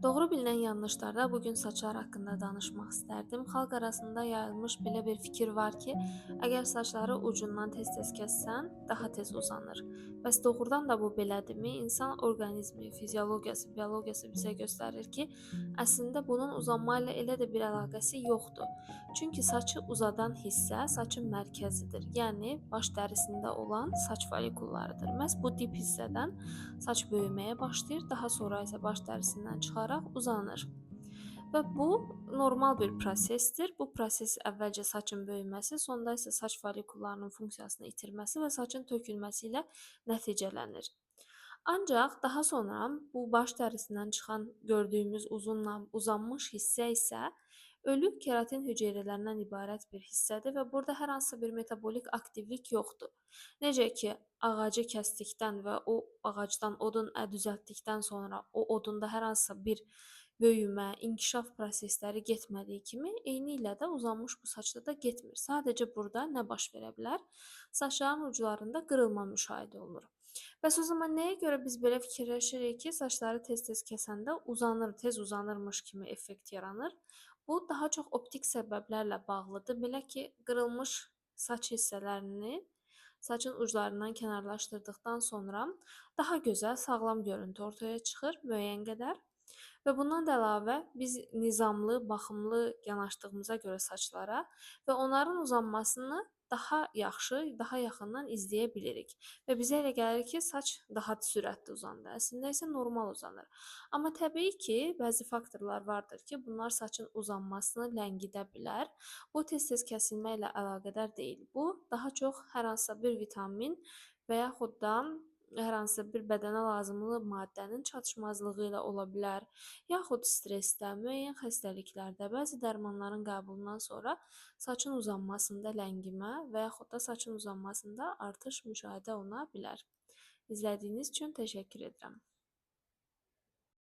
Doğru bilinən yanlışlarda bugün saçlar haqqında danışmaq istərdim. Xalq arasında yayılmış belə bir fikir var ki, əgər saçları ucundan tez-tez kəssən, daha tez uzanır. Bəs doğrudan da bu belədirmi? İnsan orqanizmi, fiziologiyası, biologiyası bizə göstərir ki, əslində bunun uzanma ilə elə də bir əlaqəsi yoxdur. Çünki saçı uzadan hissə saçın mərkəzidir. Yəni baş dərisində olan saç folikullarıdır. Məhz bu dip hissədən saç böyüməyə başlayır, daha sonra isə baş dərisindən çıxaraq uzanır. Və bu normal bir prosesdir. Bu proses əvvəlcə saçın böyüməsi, sonda isə saç folikullarının funksiyasını itirməsi və saçın tökülməsi ilə nəticələnir. Ancaq daha sonra bu baş dərisindən çıxan gördüyümüz uzanmış hissə isə ölü keratin hüceyrələrindən ibarət bir hissədir və burada hər hansı bir metabolik aktivlik yoxdur. Necə ki, ağacı kəsdikdən və o ağacdan odun düzəltdikdən sonra o odunda hər hansısa bir böyümə, inkişaf prosesləri getmədiyi kimi, eynilə də uzanmış bu saçda da getmir. Sadəcə burada nə baş verə bilər? Saçların uclarında qırılma müşahidə olunur. Bəs o zaman nəyə görə biz belə fikirləşirik ki, saçları tez-tez kəsəndə uzanır, tez uzanırmış kimi effekt yaranır? Bu daha çox optik səbəblərlə bağlıdır. Belə ki, qırılmış saç hissələrini saçın uclarından kənarlaşdırdıqdan sonra daha gözəl, sağlam görüntü ortaya çıxır müəyyən qədər. Və bundan da əlavə biz nizamlı, baxımlı yanaşdığımıza görə saçlara və onların uzanmasını daha yaxşı, daha yaxından izləyə bilirik və bizə elə gəlir ki, saç daha sürətli uzandı. Əslində isə normal uzanır. Amma təbii ki, bəzi faktorlar vardır ki, bunlar saçın uzanmasını ləngidə bilər. Bu tez-tez kəsilmə ilə əlaqədar deyil. Bu daha çox hər hansısa bir vitamin və yaxud da hər hansısa bir bədənə lazımlı maddənin çatışmazlığı ilə ola bilər, yaxud stressdə, müəyyən xəstəliklərdə, bəzi dərmanların qəbulundan sonra saçın uzanmasında ləngimə və yaxud da saçın uzanmasında artış müşahidə oluna bilər. İzlədiyiniz üçün təşəkkür edirəm.